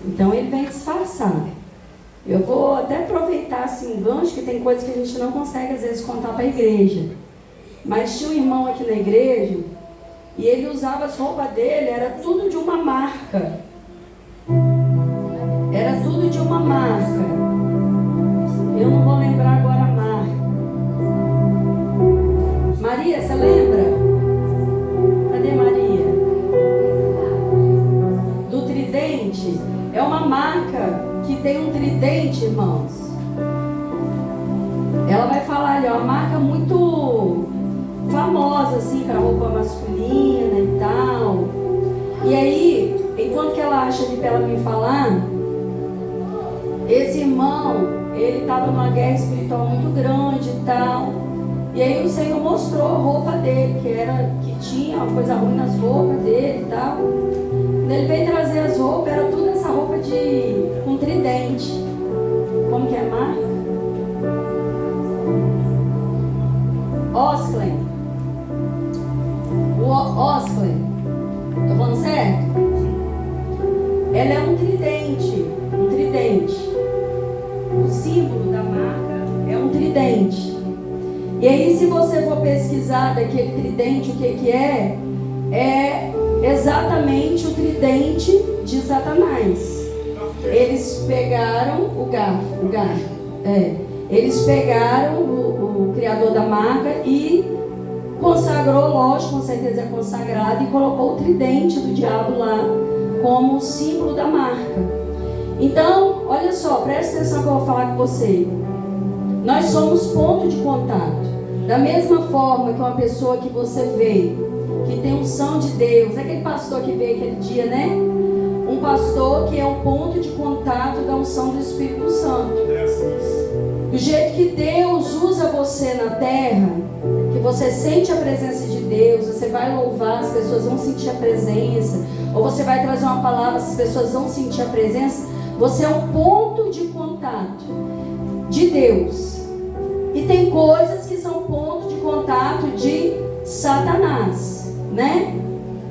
Então ele vem disfarçado. Eu vou até aproveitar assim, um gancho, que tem coisas que a gente não consegue às vezes contar para a igreja. Mas tinha um irmão aqui na igreja, e ele usava as roupas dele, era tudo de uma marca. Era tudo de uma marca. Eu não vou lembrar agora a marca. Maria, você lembra? Cadê Maria? Do tridente. É uma marca que tem um tridente, irmãos. Ela vai falar ali, ó, uma marca muito famosa, assim, para roupa masculina e tal. E aí, enquanto que ela acha ali para ela me falar, esse irmão, ele estava numa guerra espiritual muito grande e tal. E aí o Senhor mostrou a roupa dele, que tinha uma coisa ruim nas roupas dele e tal. Quando ele veio trazer as roupas, era tudo essa roupa com tridente. Como que é a marca? Osklen. O Osklen. Tô falando certo? Ela é um tridente. Um tridente. O símbolo da marca é um tridente. E aí, se você for pesquisar daquele tridente, o que é? É exatamente o tridente de Satanás. Eles pegaram o garfo. Eles pegaram o criador da marca e consagrou, lógico, com certeza é consagrado, e colocou o tridente do diabo lá como símbolo da marca. Então, olha só, presta atenção que eu vou falar com você. Nós somos ponto de contato. Da mesma forma que uma pessoa que você vê, que tem unção de Deus, é aquele pastor que veio aquele dia, né? Um pastor que é um ponto de contato da unção do Espírito Santo. Do jeito que Deus usa você na terra, que você sente a presença de Deus, você vai louvar, as pessoas vão sentir a presença, ou você vai trazer uma palavra, as pessoas vão sentir a presença. Você é um ponto de contato de Deus. E tem coisas que são ponto de contato de Satanás, né?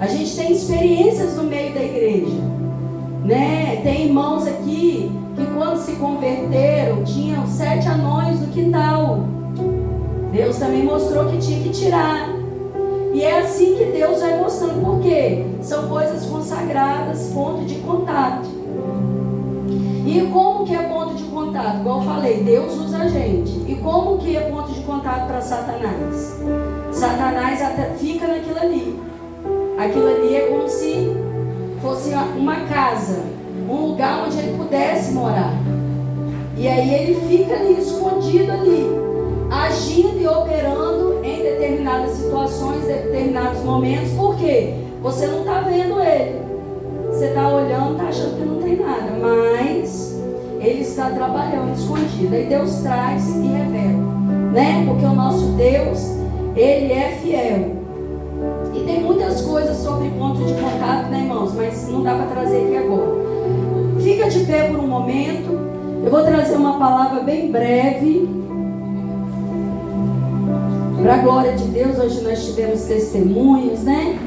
A gente tem experiências no meio da igreja, né? Tem irmãos aqui que quando se converteram tinham 7 anões no quintal. Deus também mostrou que tinha que tirar. E é assim que Deus vai mostrando. Por quê? São coisas consagradas, ponto de contato. E como que é ponto de contato? Igual eu falei, Deus usa a gente. E como que é ponto de contato para Satanás? Satanás até fica naquilo ali. Aquilo ali é como se fosse uma casa, um lugar onde ele pudesse morar. E aí ele fica ali, escondido ali, agindo e operando em determinadas situações, em determinados momentos. Por quê? Você não está vendo ele. Você está olhando, está achando que não tem nada, mas ele está trabalhando escondido. Aí Deus traz e revela, né? Porque o nosso Deus, ele é fiel. E tem muitas coisas sobre ponto de contato, né, irmãos? Mas não dá para trazer aqui agora. Fica de pé por um momento. Eu vou trazer uma palavra bem breve, para a glória de Deus. Hoje nós tivemos testemunhos, né?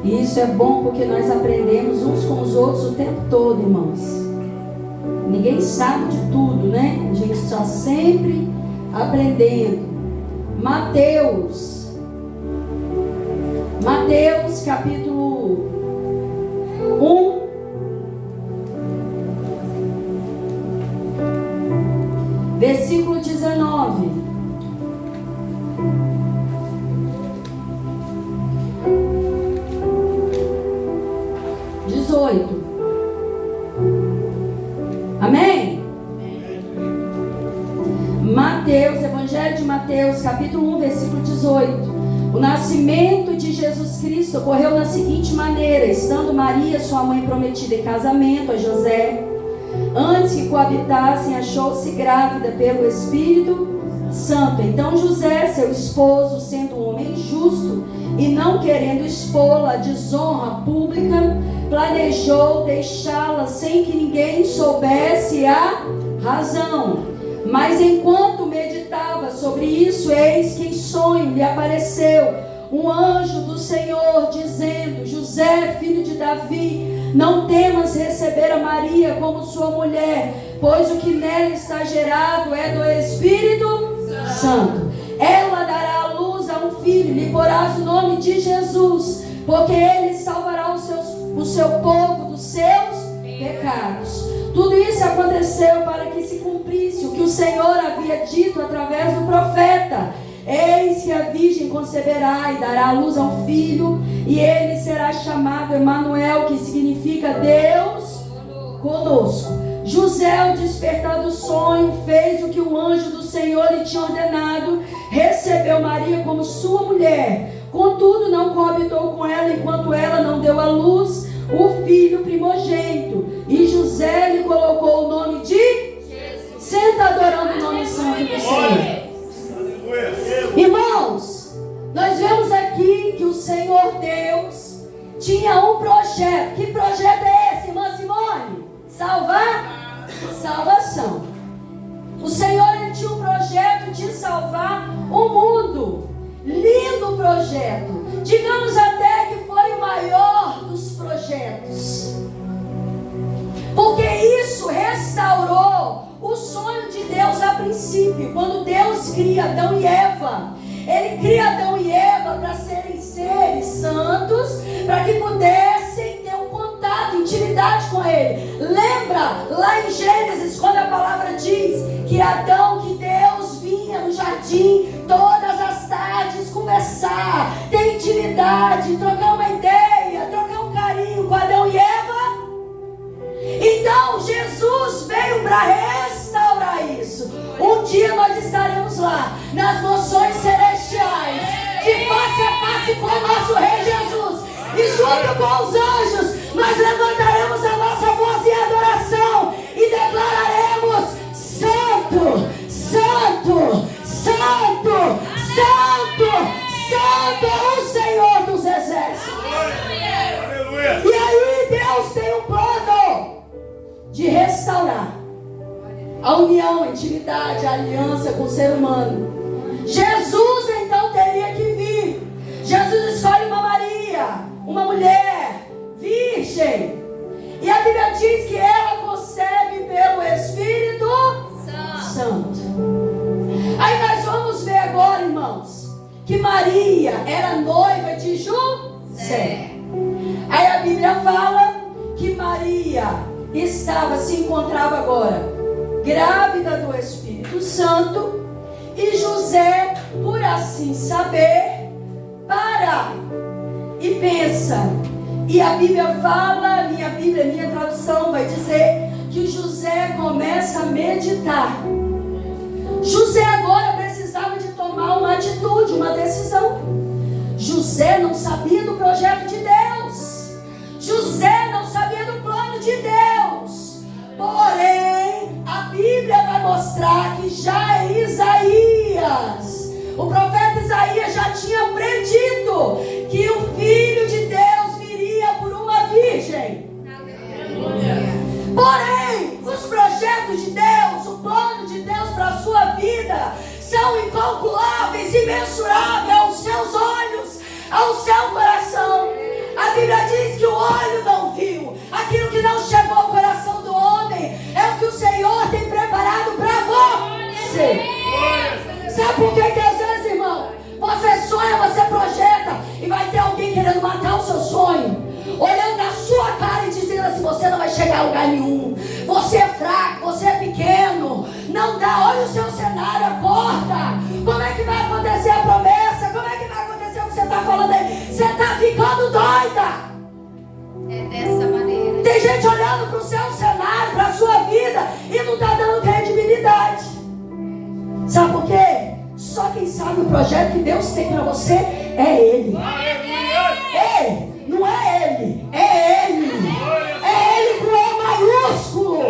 E isso é bom porque nós aprendemos uns com os outros o tempo todo, irmãos. Ninguém sabe de tudo, né? A gente está sempre aprendendo. Mateus capítulo 1, versículo 19. Amém? Mateus, Evangelho de Mateus, capítulo 1, versículo 18. O nascimento de Jesus Cristo ocorreu da seguinte maneira: estando Maria, sua mãe, prometida em casamento a José, antes que coabitassem, achou-se grávida pelo Espírito Santo. Então José, seu esposo, sendo um homem justo e não querendo expô-la à desonra pública, planejou deixá-la sem que ninguém soubesse a razão. Mas enquanto meditava sobre isso, eis que em sonho lhe apareceu um anjo do Senhor, dizendo: José, filho de Davi, Não temas receber a Maria como sua mulher, pois o que nela está gerado é do Espírito Santo. Ela dará à luz a um filho, lhe porás o nome de Jesus, porque ele salvará o seu povo dos seus pecados. Tudo isso aconteceu para que se cumprisse o que o Senhor havia dito através do profeta: eis que a virgem conceberá e dará à luz a um filho, e ele será chamado Emanuel, que significa Deus conosco. José, ao despertar do sonho, fez o que o anjo do Senhor lhe tinha ordenado, recebeu Maria como sua mulher. Contudo, não coabitou com ela enquanto ela não deu à luz o filho primogênito. E José lhe colocou o nome de Jesus. Senta adorando o nome santo do Senhor. Irmãos, nós vemos aqui que o Senhor Deus tinha um projeto. Que projeto é esse, irmã Simone? Salvação. O Senhor, ele tinha um projeto de salvar o mundo. Lindo projeto. Digamos até que foi o maior dos projetos, porque isso restaurou o sonho de Deus a princípio. Quando Deus cria Adão e Eva, ele cria Adão e Eva para serem seres santos, para que pudessem ter um contato, intimidade com ele. Lembra lá em Gênesis, quando a palavra diz que Adão, que Deus vinha no jardim todas as tardes conversar, ter intimidade, trocar uma ideia, trocar um carinho com Adão e Eva? Então Jesus veio para restaurar isso. Um dia nós estaremos lá, nas mansões celestiais, de face a face com o nosso Rei Jesus, e junto com os anjos nós levantaremos a nossa voz em adoração e declararemos: Santo, Santo, Santo, Santo, Santo é o Senhor dos exércitos. E aí Deus tem um plano de restaurar a união, a intimidade, a aliança com o ser humano. Jesus então teria que vir. Jesus escolhe uma Maria, uma mulher virgem, e a Bíblia diz que ela concebe pelo Espírito Santo. Aí nós vamos ver agora, irmãos, que Maria era noiva de José. Aí a Bíblia fala que Maria se encontrava agora grávida do Espírito Santo, e José, por assim saber, para e pensa. E a Bíblia fala, minha tradução vai dizer que José começa a meditar. José agora precisava de tomar uma atitude, uma decisão. José não sabia do projeto de Deus. José não sabia do plano de Deus. Porém, a Bíblia vai mostrar que já em Isaías, o profeta Isaías já tinha predito que o Filho de Deus viria por uma virgem. Porém, os projetos de Deus, o plano de Deus para a sua vida são incalculáveis, imensuráveis aos seus olhos, ao seu coração. A Bíblia diz que o olho não viu, aquilo que não chegou ao coração do homem é o que o Senhor tem preparado para você. Sabe por que às vezes, irmão, você sonha, você projeta, e vai ter alguém querendo matar o seu sonho, olhando na sua cara e dizendo assim: você não vai chegar a lugar nenhum, você é fraco, você é pequeno, não dá, olha o seu cenário, acorda. Como é que vai acontecer a promessa? Como é que vai acontecer o que você está falando aí? Você está ficando doida. É dessa maneira. Tem gente olhando para o seu cenário, para a sua vida, e não está dando credibilidade. Sabe por quê? Só quem sabe o projeto que Deus tem para você é Ele. Ei, não é Ele, é Ele. É Ele com E maiúsculo.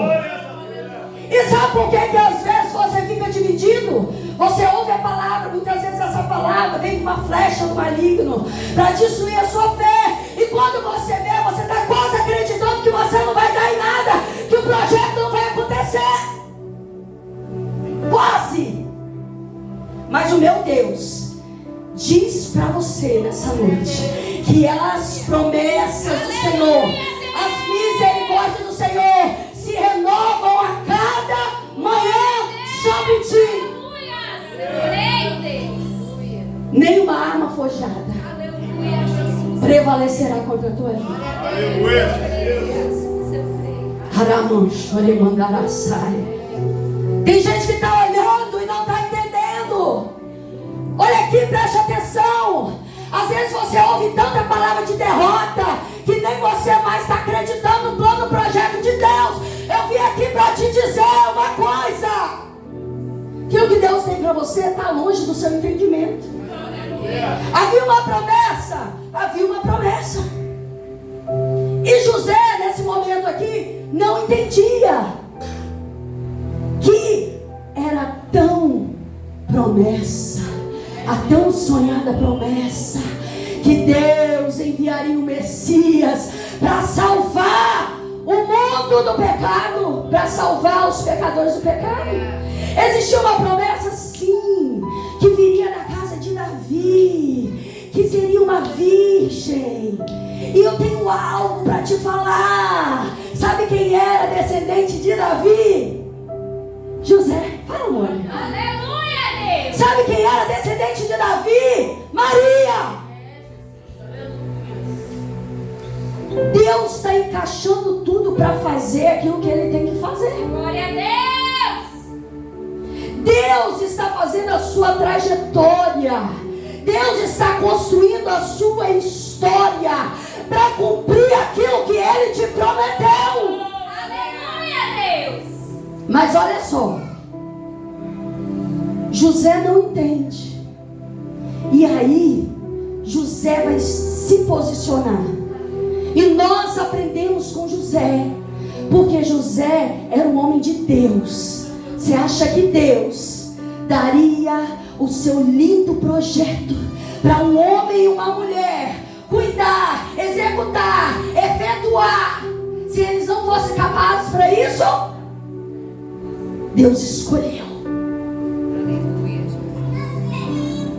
E sabe por que às vezes você fica dividido? Você ouve a palavra, muitas vezes essa palavra vem com uma flecha do maligno para destruir a sua fé. E quando você vê, você está quase acreditando que você não vai dar em nada, que o projeto não vai acontecer. Quase. Mas o meu Deus diz para você nessa noite que as promessas do Senhor, as prevalecerá contra a tua vida. Tem gente que está olhando e não está entendendo. Olha aqui, preste atenção. Às vezes você ouve tanta palavra de derrota que nem você mais está acreditando no plano, no projeto de Deus. Eu vim aqui para te dizer uma coisa: que o que Deus tem para você está longe do seu entendimento. Havia uma promessa. E José, nesse momento aqui, não entendia que era tão promessa, a tão sonhada promessa, que Deus enviaria o Messias para salvar o mundo do pecado, para salvar os pecadores do pecado. Existia uma promessa, sim, que viria da casa de Davi, que seria uma virgem. E eu tenho algo para te falar. Sabe quem era descendente de Davi? José. Fala, amor. Aleluia, Deus. Sabe quem era descendente de Davi? Maria. Deus está encaixando tudo para fazer aquilo que Ele tem que fazer. Glória a Deus. Deus está fazendo a sua trajetória. Deus está construindo a sua história para cumprir aquilo que Ele te prometeu. Aleluia, Deus. Mas olha só, José não entende. E aí José vai se posicionar. E nós aprendemos com José, porque José era um homem de Deus. Você acha que Deus daria o seu lindo projeto para um homem e uma mulher cuidar, executar, efetuar, se eles não fossem capazes para isso? Deus escolheu.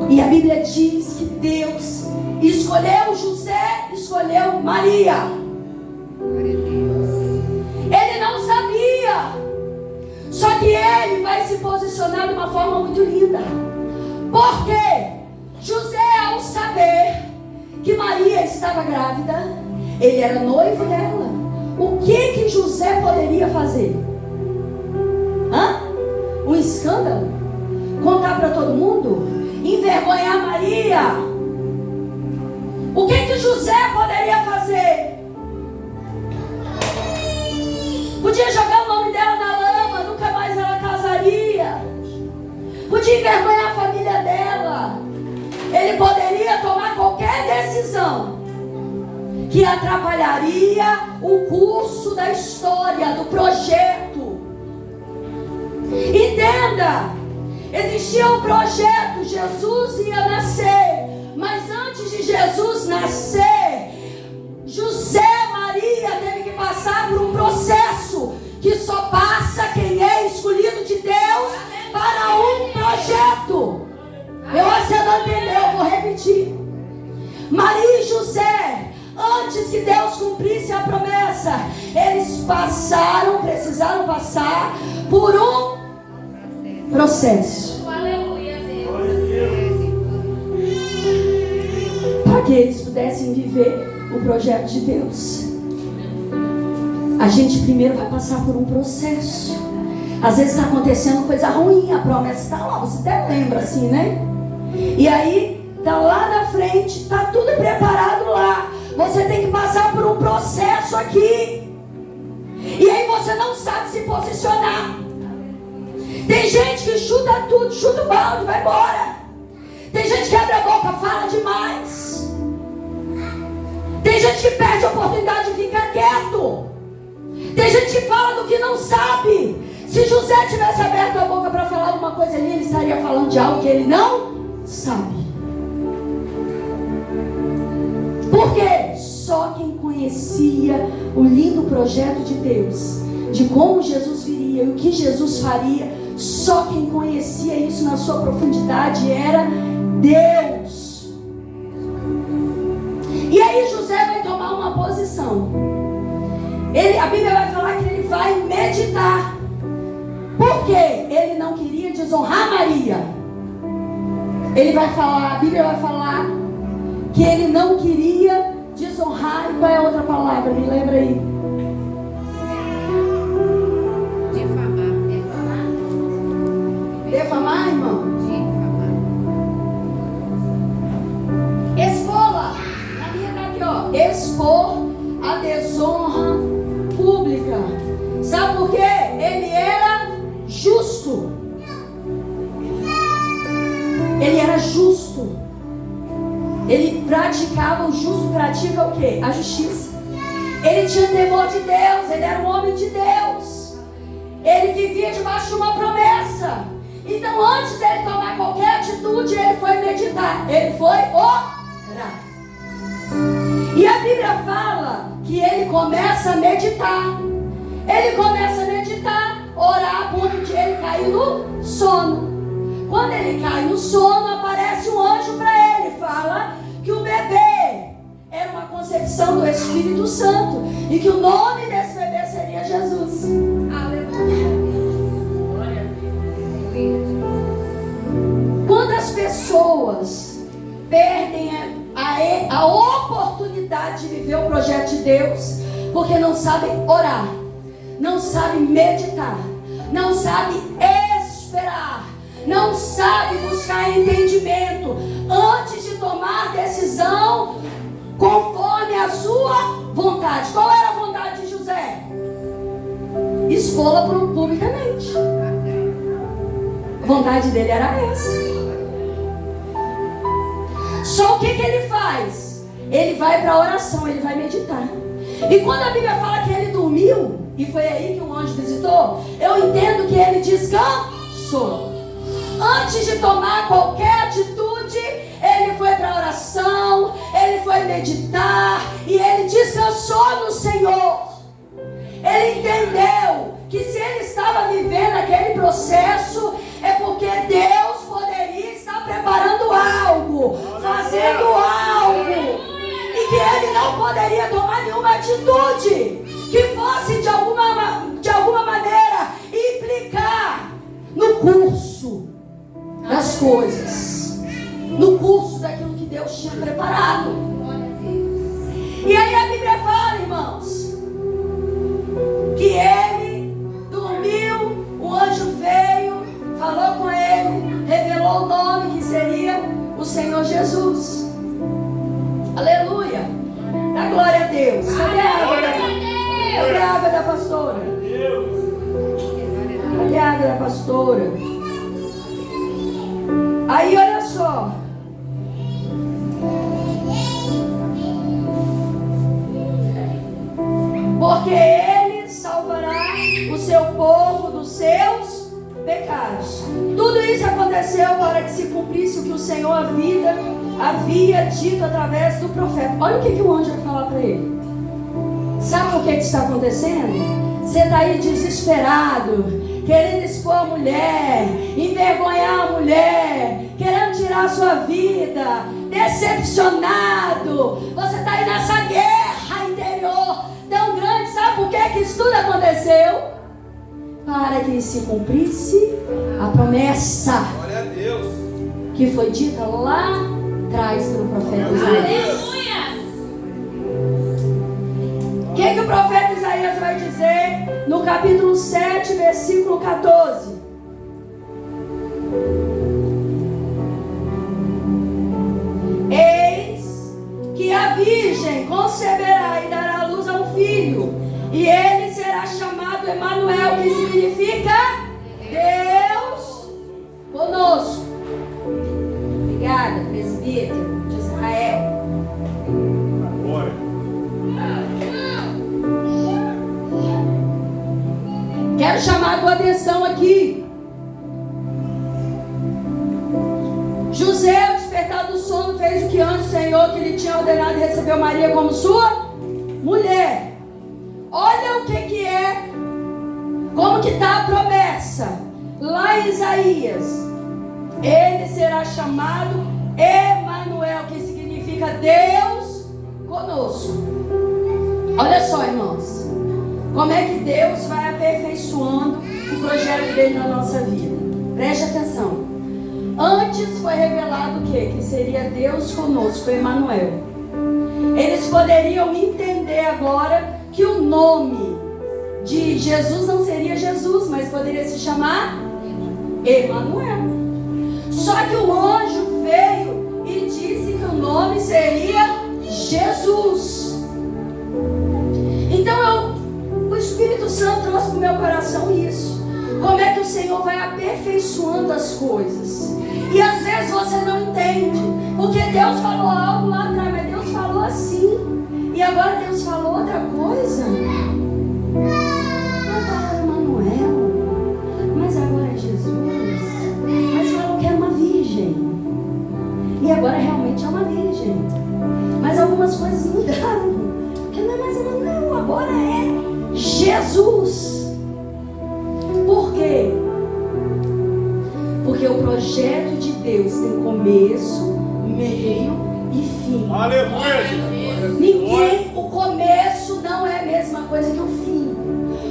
E a Bíblia diz que Deus escolheu José, escolheu Maria. Ele não sabia. Só que ele vai se posicionar de uma forma muito linda. Porque José, ao saber que Maria estava grávida, ele era noivo dela. O que José poderia fazer? Um escândalo? Contar para todo mundo? Envergonhar Maria? O que José poderia fazer? Podia jogar o nome dela na lama, nunca mais ela casaria. Podia envergonhar a família dela. Ele poderia tomar qualquer decisão que atrapalharia o curso da história, do projeto. Entenda, existia um projeto, Jesus ia nascer, mas antes de Jesus nascer, José e Maria teve que passar por um processo que só passa quem é escolhido de Deus para um projeto. Você não entendeu, eu vou repetir. Maria e José, antes que Deus cumprisse a promessa, eles precisaram passar por um processo. Aleluia, Deus. Para que eles pudessem viver o projeto de Deus. A gente primeiro vai passar por um processo. Às vezes está acontecendo coisa ruim, a promessa está lá, você até lembra assim, né? E aí, está lá na frente, está tudo preparado lá. Você tem que passar por um processo aqui. E aí você não sabe se posicionar. Tem gente que chuta tudo, chuta o balde, vai embora. Tem gente que abre a boca, fala demais. Tem gente que perde a oportunidade de ficar quieto. Tem gente que fala do que não sabe. Se José tivesse aberto a boca para falar alguma coisa ali, ele estaria falando de algo que ele não sabe. Por quê? Só quem conhecia o lindo projeto de Deus, de como Jesus viria e o que Jesus faria, só quem conhecia isso na sua profundidade era Deus. E aí José vai tomar uma posição. A Bíblia vai falar que ele vai meditar. Por quê? Ele não queria desonrar Maria. A Bíblia vai falar que ele não queria difamar. E qual é a outra palavra? Me lembra aí. Defamar, irmão? Expola. Na minha tá aqui, ó. Expor a desonra pública. Sabe por quê? Ele era justo. Ele era justo. Ele praticava o justo. Pratica o quê? A justiça. Ele tinha temor de Deus. Ele era um homem de Deus. Ele vivia debaixo de uma promessa. Então, antes dele tomar qualquer atitude, ele foi meditar. Ele foi orar. E a Bíblia fala que ele começa a meditar. Ele começa a meditar, orar, a ponto de ele cair no sono. Quando ele cai no sono, aparece um anjo para ele. Fala que o bebê era uma concepção do Espírito Santo. E que o nome desse bebê seria Jesus. Aleluia. Quantas pessoas perdem a oportunidade de viver o projeto de Deus porque não sabem orar, não sabem meditar, não sabem esperar, não sabem buscar entendimento antes de tomar decisão conforme a sua vontade. Qual era a vontade de José? Expô-la publicamente. A vontade dele era essa. Só o que ele faz? Ele vai para a oração, ele vai meditar. E quando a Bíblia fala que ele dormiu, e foi aí que o anjo visitou, eu entendo que ele descansou. Antes de tomar qualquer atitude, ele foi para a oração, ele foi meditar, e ele descansou no Senhor. Ele entendeu que se ele estava vivendo aquele processo, é porque Deus poderia estar preparando algo, fazendo algo, e que ele não poderia tomar nenhuma atitude que fosse de alguma maneira implicar no curso das coisas, no curso daquilo que Deus tinha preparado. E aí a Bíblia fala, irmãos, que ele dormiu, o anjo veio, falou com ele, revelou o nome que seria o Senhor Jesus. Aleluia. Dá glória a Deus. Cadê a água da, cadê a água da pastora? Cadê a água da pastora? Aí olha só. Porque ele salvará o seu povo dos seus pecados. Tudo isso aconteceu para que se cumprisse o que o Senhor havia dito através do profeta. Olha o que o anjo vai falar para ele. Sabe o que está acontecendo? Você está aí desesperado, querendo expor a mulher, envergonhar a mulher, querendo tirar a sua vida, decepcionado. Você está aí nessa guerra interior tão grande. Sabe por que isso tudo aconteceu? Para que se cumprisse a promessa, glória a Deus, que foi dita lá atrás pelo profeta Isaías. O que o profeta Isaías vai dizer no capítulo 7, versículo 14? Eis que a virgem conceberá e dará à luz a um filho, e ele será chamado Emanuel, que significa Deus conosco. Obrigada, presbítero de Israel. Agora. Quero chamar a tua atenção aqui. José, ao despertar do sono, fez o que antes o Senhor que lhe tinha ordenado, e recebeu Maria como sua mulher. Olha o que é, como que está a promessa lá em Isaías. Ele será chamado Emanuel, que significa Deus conosco. Olha só, irmãos, como é que Deus vai aperfeiçoando o projeto dele na nossa vida. Preste atenção. Antes foi revelado o quê? Que seria Deus conosco, Emanuel. eles poderiam entender agora que o nome de Jesus não seria Jesus, mas poderia se chamar Emanuel. Só que o anjo veio e disse que o nome seria Jesus. Então o Espírito Santo trouxe para o meu coração isso. Como é que o Senhor vai aperfeiçoando as coisas? E às vezes você não entende, porque Deus falou algo lá atrás, mas Deus falou assim, e agora Deus falou outra coisa. Agora Emanuel, mas agora é Jesus, mas falou que era uma virgem, e agora realmente é uma virgem, mas algumas coisas mudaram, porque não é mais Emanuel, agora é Jesus. Por quê? Porque o projeto de Deus tem começo, meio e fim. Aleluia! O começo não é a mesma coisa que o fim.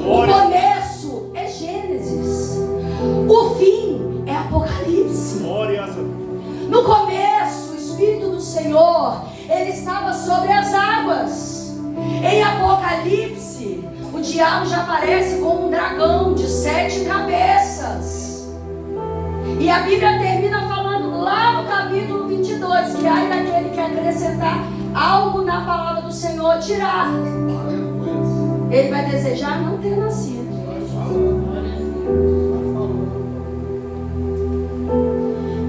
O começo é Gênesis. O fim é Apocalipse. No começo, o Espírito do Senhor, ele estava sobre as águas. Em Apocalipse, o diabo já aparece como um dragão de 7 cabeças. E a Bíblia termina falando lá no capítulo 22 que ai daquele que acrescentar algo na palavra do Senhor, tirar. Ele vai desejar não ter nascido.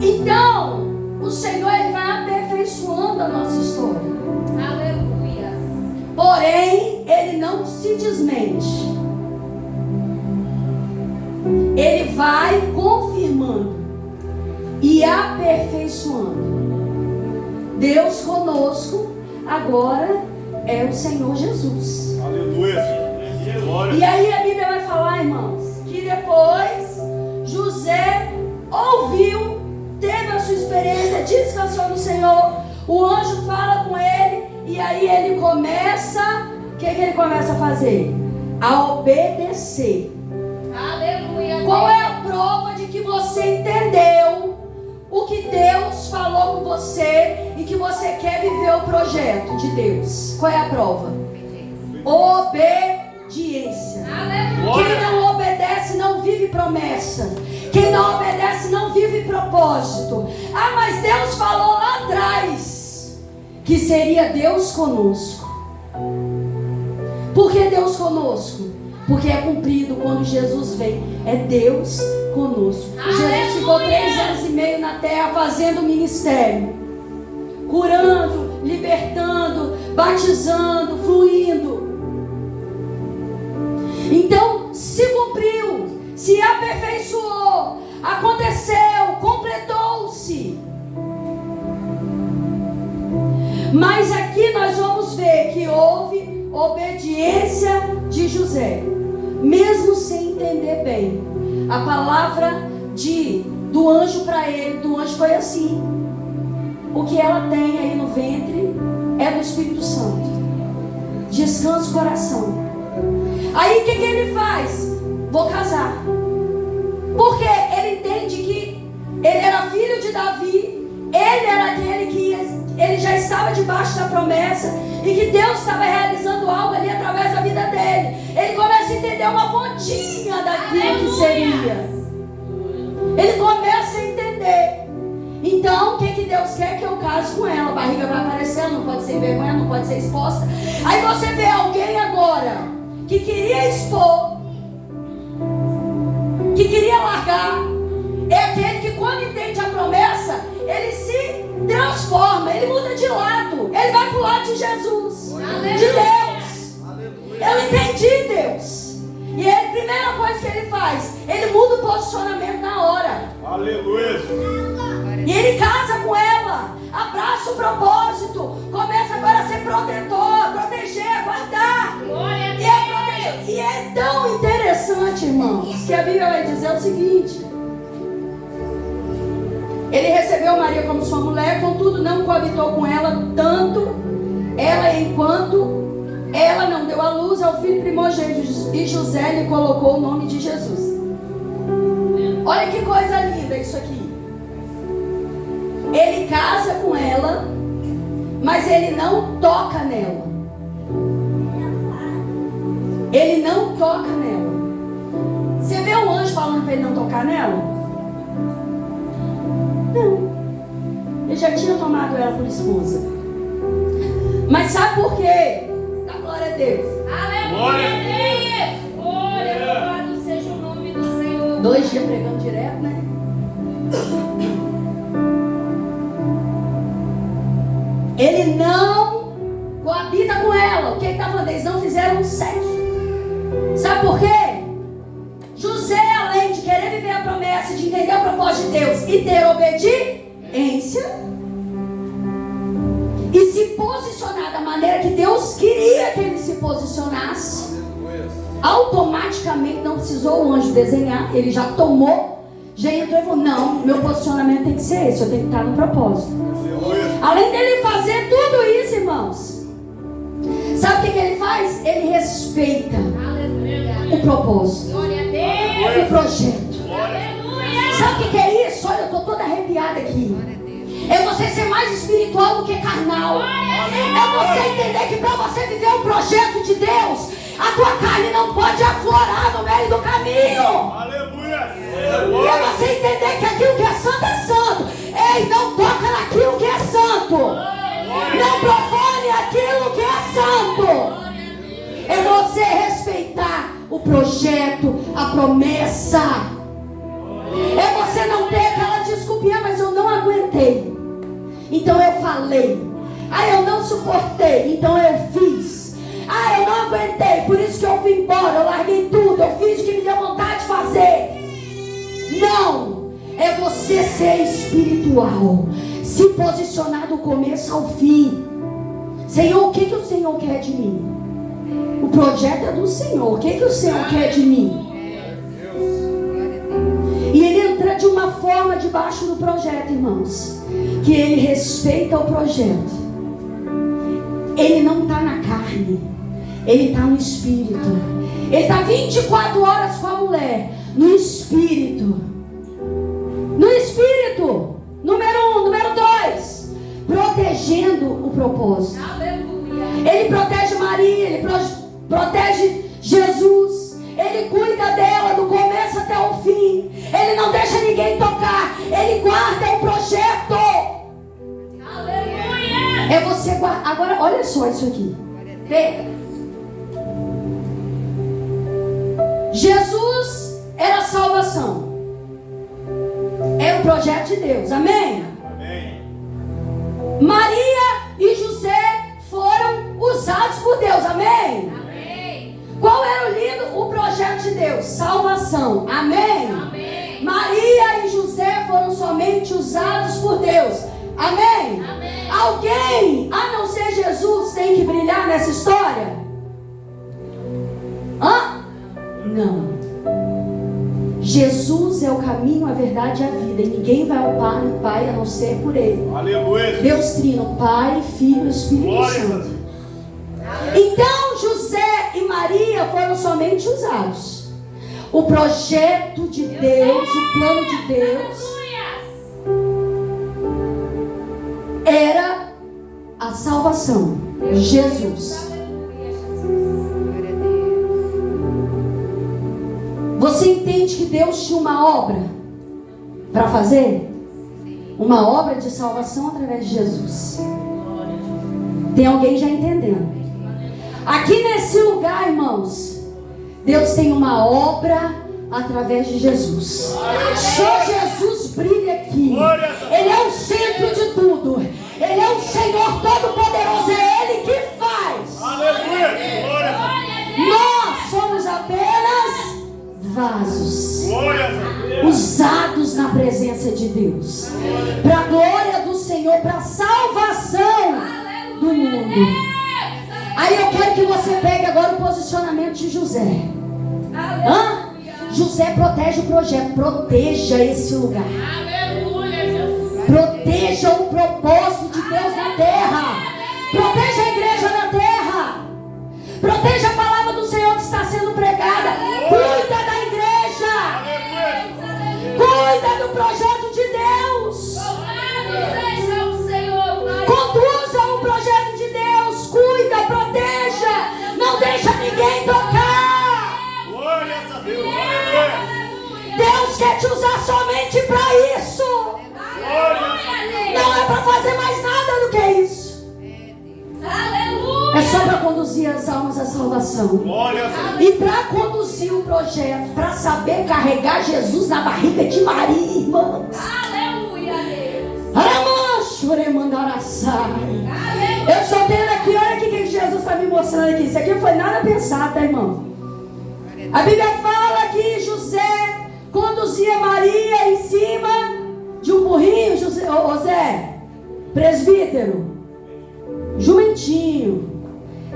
Então, o Senhor, ele vai aperfeiçoando a nossa história. Aleluia. Porém, ele não se desmente. Ele vai confirmando e aperfeiçoando. Deus conosco agora é o Senhor Jesus. Aleluia. E aí a Bíblia vai falar, irmãos, que depois José ouviu, teve a sua experiência, descansou no Senhor. O anjo fala com ele e aí ele começa, o que ele começa a fazer? A obedecer. Aleluia. Qual é a prova de que você entendeu o que Deus falou com você e que você quer viver o projeto de Deus? Qual é a prova? Obediência. Aleluia. Quem não obedece não vive promessa. Quem não obedece não vive propósito. Ah, mas Deus falou lá atrás que seria Deus conosco. Por que Deus conosco? Porque é cumprido quando Jesus vem. É Deus conosco. Aleluia. Jesus ficou 3 anos e meio na terra fazendo ministério, curando, libertando, batizando, fluindo. Então se cumpriu, se aperfeiçoou, aconteceu, completou-se. Mas aqui nós vamos ver que houve obediência de José, mesmo sem entender bem. A palavra do anjo para ele, do anjo foi assim: o que ela tem aí no ventre é do Espírito Santo. Descansa o coração. Aí o que ele faz? Vou casar. Porque ele entende que ele era filho de Davi, ele era aquele que ele já estava debaixo da promessa e que Deus estava realizando algo ali através da vida dele. Ele começa a entender uma pontinha daquilo que seria. Ele começa a entender. Então, o que Deus quer? Que eu case com ela. A barriga vai aparecer, não pode ser vergonha, não pode ser exposta. Aí você vê alguém agora que queria expor, que queria largar. É aquele que quando entende a promessa, ele se transforma, ele muda de lado. Ele vai para o lado de Jesus, de Deus. Eu entendi Deus. E a primeira coisa que ele faz, ele muda o posicionamento na hora. Aleluia. E ele casa com ela, abraça o propósito, começa agora a ser protetor, proteger, guardar. Glória a Deus. E é tão interessante, irmãos, que a Bíblia vai dizer o seguinte: ele recebeu Maria como sua mulher, contudo não coabitou com ela, tanto ela enquanto ela não deu à luz ao filho primogênito, e José lhe colocou o nome de Jesus. Olha que coisa linda isso aqui. Ele casa com ela, mas ele não toca nela. Ele não toca nela. Você vê o anjo falando para ele não tocar nela? Não. Ele já tinha tomado ela por esposa. Mas sabe por quê? Dá glória a Deus. Aleluia, Deus. Glória, louvado seja o nome do Senhor. 2 dias pregando direto, né? Ele não coabita com ela. O que ele está falando? Eles não fizeram sexo. Sabe por quê? José, além de querer viver a promessa, de entender o propósito de Deus e ter obediência, e se posicionar da maneira que Deus queria que ele se posicionasse, automaticamente não precisou o anjo desenhar. Ele já tomou, já entrou e falou: não, meu posicionamento tem que ser esse, eu tenho que estar no propósito. Além dele fazer tudo isso, irmãos, sabe o que ele faz? Ele respeita o propósito, o projeto. Sabe o que é isso? Olha, eu estou toda arrepiada aqui. É você ser mais espiritual do que carnal. É você entender que para você viver o projeto de Deus, a tua carne não pode aflorar no meio do caminho. Aleluia! É você entender que aquilo que é santo. Ei, não toca naquilo que é santo. Não profane aquilo que é santo. É você respeitar o projeto, a promessa. É você não ter aquela desculpinha: mas eu não aguentei, então eu falei. Eu não suportei, então eu fiz. Eu não aguentei, por isso que eu fui embora, eu larguei tudo, eu fiz o que me deu vontade de fazer. Não, é você ser espiritual, se posicionar do começo ao fim. Senhor, o que o Senhor quer de mim? O projeto é do Senhor. O que o Senhor quer de mim? E ele entra de uma forma debaixo do projeto, irmãos, que ele respeita o projeto. Ele não está na carne, ele está no espírito. Ele está 24 horas com a mulher, no espírito. No espírito. Número 1, número 2, protegendo o propósito. Ele protege Maria, ele protege Jesus. Ele cuida dela do começo até o fim. Ele não deixa ninguém tocar. Ele guarda o projeto. Aleluia! É você guardar. Agora olha só isso aqui. Pega. Jesus era a salvação. É o projeto de Deus. Amém? Amém. Maria e José foram usados por Deus. Amém? Amém! Qual era o projeto de Deus? Salvação. Amém? Amém! Maria e José foram somente usados por Deus. Amém? Amém! Alguém, a não ser Jesus, tem que brilhar nessa história? Não. Jesus é o caminho, a verdade e a vida. E ninguém vai ao Pai a não ser por Ele. Aleluia! Deus Trino, Pai, Filho e Espírito Glória a Santo. Deus. Então José e Maria foram somente usados. O projeto de Deus, o plano de Deus era a salvação. Jesus. Você entende que Deus tinha uma obra para fazer? Uma obra de salvação através de Jesus. Tem alguém já entendendo? Aqui nesse lugar, irmãos, Deus tem uma obra através de Jesus. Só Jesus brilha aqui. Ele é o centro de tudo. Ele é o Senhor Todo-Poderoso. É Ele que faz. Aleluia! Glória a Deus. Nós somos apenas vasos Glória a Deus. usados na presença de Deus, para a glória do Senhor, para a salvação do mundo. Aí eu quero que você pegue agora o posicionamento de José. José protege o projeto. Proteja esse lugar. Proteja o propósito de Deus na terra. Proteja a igreja na terra. Proteja a palavra do Senhor que está sendo pregada. Cuida da igreja. Cuida do projeto de Deus. Conduza o projeto ninguém tocar. Glória a Deus. Aleluia. Deus quer te usar somente para isso. Glória a Deus. Não é para fazer mais nada do que isso. Aleluia. É só para conduzir as almas à salvação. Glória a Deus. E para conduzir o projeto, para saber carregar Jesus na barriga de Maria, irmãos. Aleluia, Deus. Eu só tenho aqui, olha aqui o que Jesus está me mostrando aqui. Isso aqui não foi nada pensado, tá, irmão? A Bíblia fala que José conduzia Maria em cima de um burrinho, José, presbítero, jumentinho.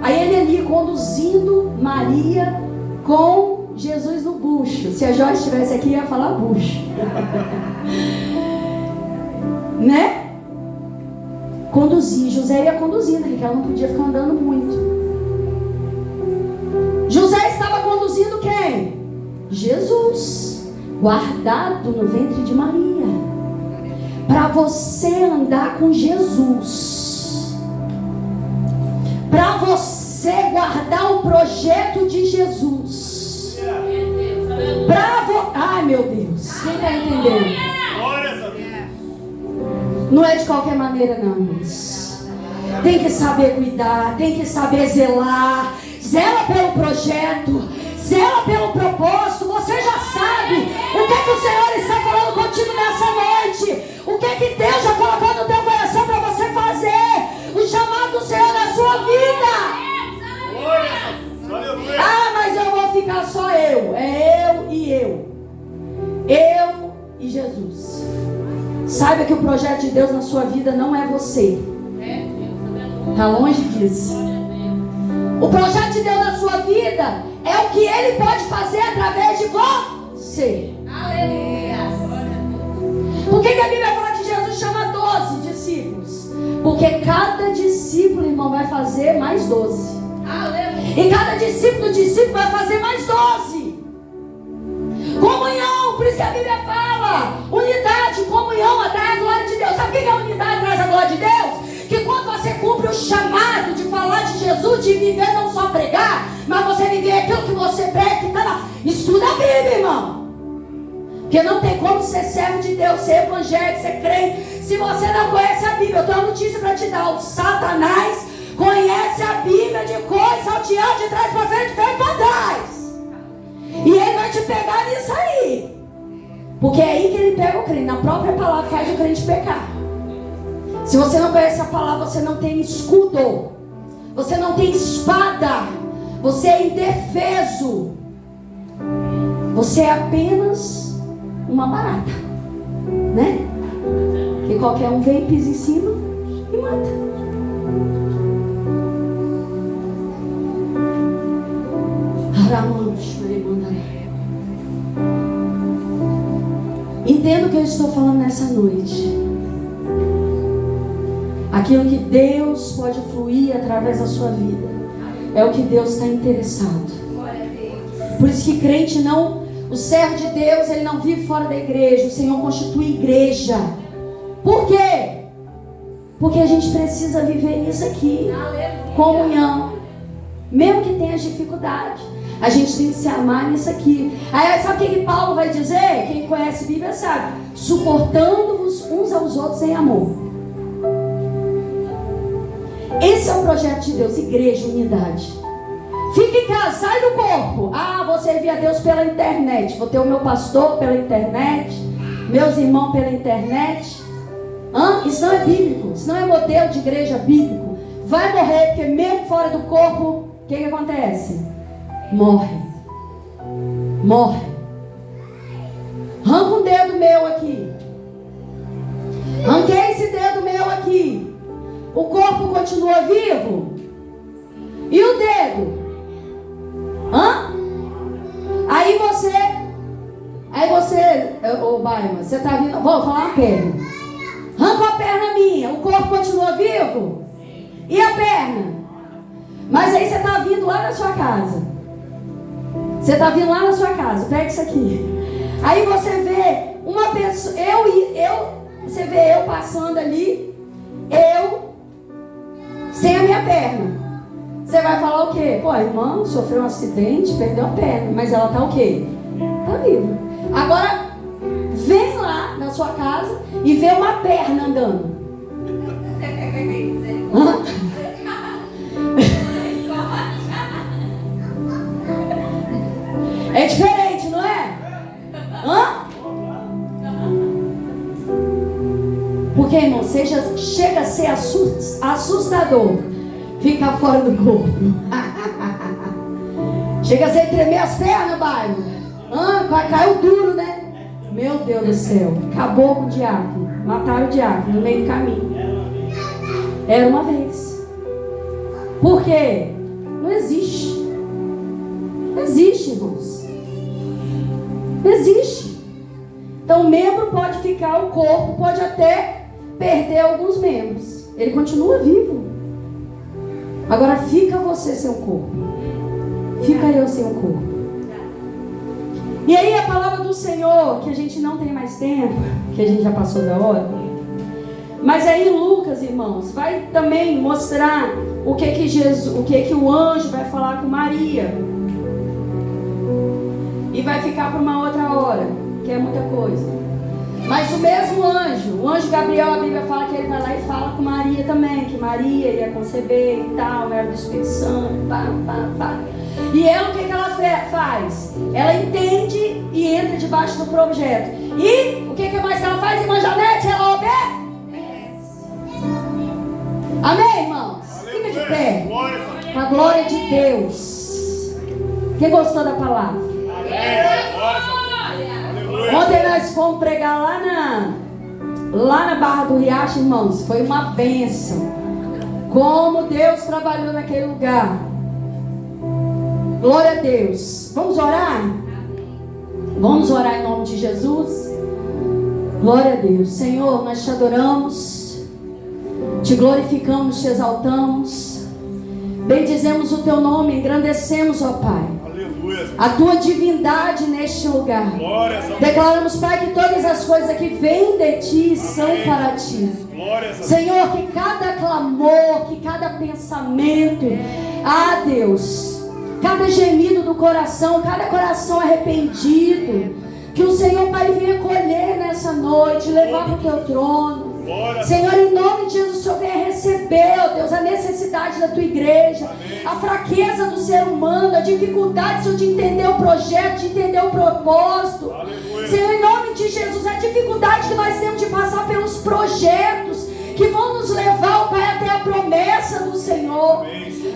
Aí ele ali conduzindo Maria com Jesus no bucho. Se a Jó estivesse aqui, ia falar bucho. Né? Conduzir, José ia conduzindo, porque ela não podia ficar andando muito. José estava conduzindo quem? Jesus, guardado no ventre de Maria. Para você andar com Jesus, para você guardar o projeto de Jesus, ai meu Deus, quem está entendendo? Glória a Deus. Não é de qualquer maneira não, irmãos. Tem que saber cuidar, tem que saber zelar. Zela pelo projeto, zela pelo propósito. Você já sabe o que é que o Senhor está falando contigo nessa noite. O que é que Deus já colocou no teu coração para você fazer. O chamado do Senhor na sua vida. Glória a Deus. Aleluia. Ah, mas eu vou ficar só eu. É eu e eu. Eu e Jesus. Saiba que o projeto de Deus na sua vida não é você. Está longe disso. O projeto de Deus na sua vida é o que Ele pode fazer através de você. Aleluia. Por que a Bíblia fala que Jesus chama 12 discípulos? Porque cada discípulo, irmão, vai fazer mais 12. Aleluia. E cada discípulo vai fazer mais 12. Comunhão, por isso que a Bíblia fala unidade, comunhão atrai a glória de Deus. Sabe o que a unidade traz a glória de Deus? Que quando você cumpre o chamado de falar de Jesus, de viver não só pregar, mas você viver aquilo que você prega, que está lá. Estuda a Bíblia, irmão. Porque não tem como ser servo de Deus, ser evangélico, ser crente, se você não conhece a Bíblia. Eu tenho uma notícia para te dar. O Satanás conhece a Bíblia de coisa, salteando de trás para frente, frente para trás. E ele vai te pegar nisso aí. Porque é aí que ele pega o crente. Na própria palavra faz o crente pecar. Se você não conhece a palavra, você não tem escudo. Você não tem espada. Você é indefeso. Você é apenas uma barata, né? Que qualquer um vem, pisa em cima e mata. Entenda o que eu estou falando nessa noite. Aquilo que Deus pode fluir através da sua vida é o que Deus está interessado. Por isso que crente não, o servo de Deus, ele não vive fora da igreja. O Senhor constitui igreja. Por quê? Porque a gente precisa viver isso aqui. Comunhão. Mesmo que tenha dificuldade, a gente tem que se amar nisso aqui. Aí sabe o que Paulo vai dizer? Quem conhece a Bíblia sabe. Suportando-vos uns aos outros em amor. Esse é o projeto de Deus, igreja, unidade. Fique em casa, sai do corpo. Ah, vou servir a Deus pela internet. Vou ter o meu pastor pela internet, meus irmãos pela internet. Isso não é bíblico, isso não é modelo de igreja bíblico. Vai morrer, porque mesmo fora do corpo, o que acontece? Morre. Morre. Arranca um dedo meu aqui. Arranquei esse dedo meu aqui. O corpo continua vivo? E o dedo? Aí você, ô Baima, você tá vindo, vou falar uma perna. Arranca a perna minha, o corpo continua vivo? E a perna? Mas aí você está vindo lá na sua casa. Você está vindo lá na sua casa. Pega isso aqui. Aí você vê uma pessoa. Você vê eu passando ali. Eu sem a minha perna. Você vai falar o quê? Pô, a irmã sofreu um acidente, perdeu a perna, mas ela tá o quê? Tá viva. Agora, vem lá na sua casa e vê uma perna andando. Hã? É diferente, não é? Hã? Porque, irmão, chega a ser assustador ficar fora do corpo. Chega a ser tremer as pernas, bairro. Caiu duro, né? Meu Deus do céu. Acabou com o diácono. Mataram o diácono no meio do caminho. Era uma vez. Por quê? Não existe. Não existe, irmãos. Não existe. Então o membro pode ficar, o corpo pode até perder alguns membros. Ele continua vivo. Agora fica você sem o corpo. Fica eu sem o corpo. E aí a palavra do Senhor, que a gente não tem mais tempo, que a gente já passou da hora. Mas aí Lucas, irmãos, vai também mostrar o que o anjo vai falar com Maria. E vai ficar para uma outra hora, que é muita coisa. Mas o mesmo anjo, o anjo Gabriel, a Bíblia fala que ele vai lá e fala com Maria também, que Maria ia conceber e tal, era do Espírito Santo, pá. E ela, o que ela faz? Ela entende e entra debaixo do projeto. E o que mais ela faz, irmã Janete? Ela obedece. Amém, irmãos? Fica de pé. Com a glória de Deus. Quem gostou da palavra? Ontem nós fomos pregar lá na Barra do Riacho, irmãos. Foi uma bênção. Como Deus trabalhou naquele lugar. Glória a Deus. Vamos orar? Vamos orar em nome de Jesus. Glória a Deus. Senhor, nós te adoramos, te glorificamos, te exaltamos, bendizemos o teu nome, engrandecemos, ó Pai, a tua divindade neste lugar. Declaramos, Pai, que todas as coisas que vêm de ti são para ti. Senhor, que cada clamor, que cada pensamento, Deus, cada gemido do coração, cada coração arrependido, que o Senhor, Pai, venha colher nessa noite, levar para o teu trono. Senhor, em nome de Jesus, o Senhor venha receber, ó Deus, a necessidade da tua igreja, a fraqueza do ser humano, a dificuldade, Senhor, de entender o projeto, de entender o propósito. Senhor, em nome de Jesus, a dificuldade que nós temos de passar pelos projetos que vão nos levar, ó Pai, até a promessa do Senhor.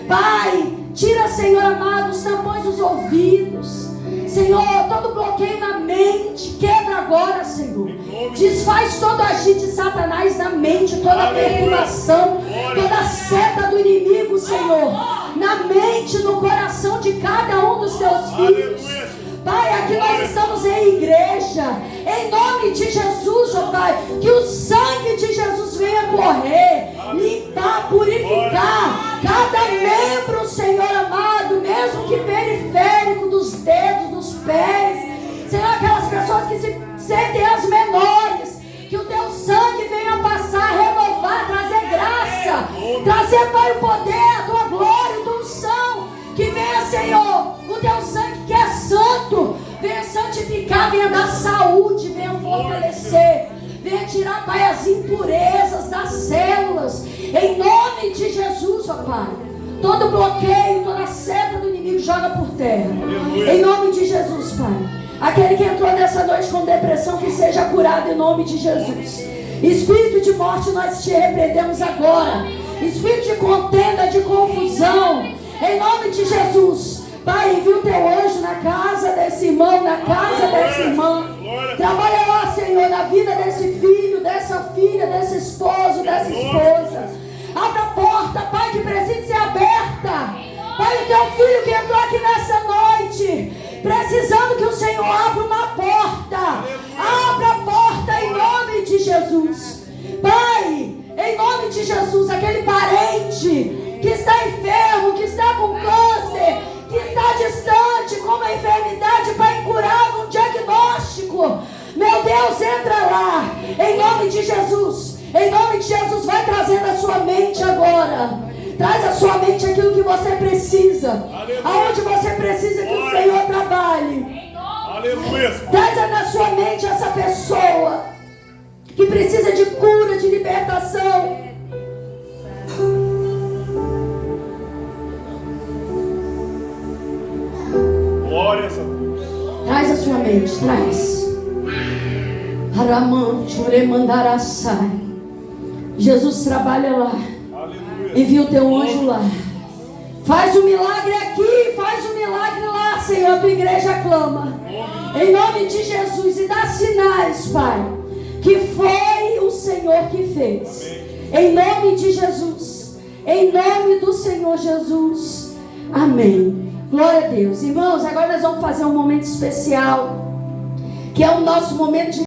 Pai, tira, Senhor amado, os tampões dos ouvidos. Senhor, todo bloqueio na mente, quebra agora, Senhor. Desfaz todo agir de Satanás na mente, toda perturbação, toda seta do inimigo, Senhor, na mente, no coração de cada um dos teus filhos. Pai, aqui nós estamos em igreja, em nome de Jesus, ó Pai, que o sangue de Jesus venha correr, limpar, purificar cada membro, Senhor amado, mesmo que periférico, dos dedos, dos pés, Senhor, aquelas pessoas que se sentem as menores, que o teu sangue venha passar, renovar, trazer graça, trazer, Pai, o poder, a tua glória, a tua unção, que venha, Senhor, o teu sangue que é santo, venha santificar, venha dar saúde, venha fortalecer, venha tirar, Pai, as impurezas das células, em nome de Jesus, ó Pai. Todo bloqueio, toda seta do inimigo joga por terra, em nome de Jesus, Pai. Aquele que entrou nessa noite com depressão, que seja curado em nome de Jesus. Espírito de morte, nós te repreendemos agora. Espírito de contenda, de confusão, em nome de Jesus. Pai, envia o teu anjo na casa desse irmão, na casa dessa irmã. Trabalha lá, Senhor, na vida desse filho, dessa filha, desse esposo, dessa esposa. Abra a porta, Pai, que precisa ser aberta. Pai, o teu filho que entrou aqui nessa noite, precisando que o Senhor abra uma porta. Abra a porta em nome de Jesus. Pai, em nome de Jesus, aquele parente que está enfermo, que está com câncer, que está distante, com uma enfermidade, Pai, incurável, um diagnóstico. Meu Deus, entra lá, em nome de Jesus. Em nome de Jesus, vai trazendo a sua mente agora. Traz à sua mente aquilo que você precisa. Aleluia. Aonde você precisa que o Senhor trabalhe. Aleluia. Traz na sua mente essa pessoa que precisa de cura, de libertação. Glória a Deus. Traz a sua mente, traz. Araman, Juremandarasai. Jesus trabalha lá. Aleluia. Envia o teu anjo lá. Faz o milagre aqui, faz o milagre lá, Senhor. A tua igreja clama. Em nome de Jesus. E dá sinais, Pai, que foi o Senhor que fez. Em nome de Jesus. Em nome do Senhor Jesus. Amém. Glória a Deus. Irmãos, agora nós vamos fazer um momento especial, que é o nosso momento de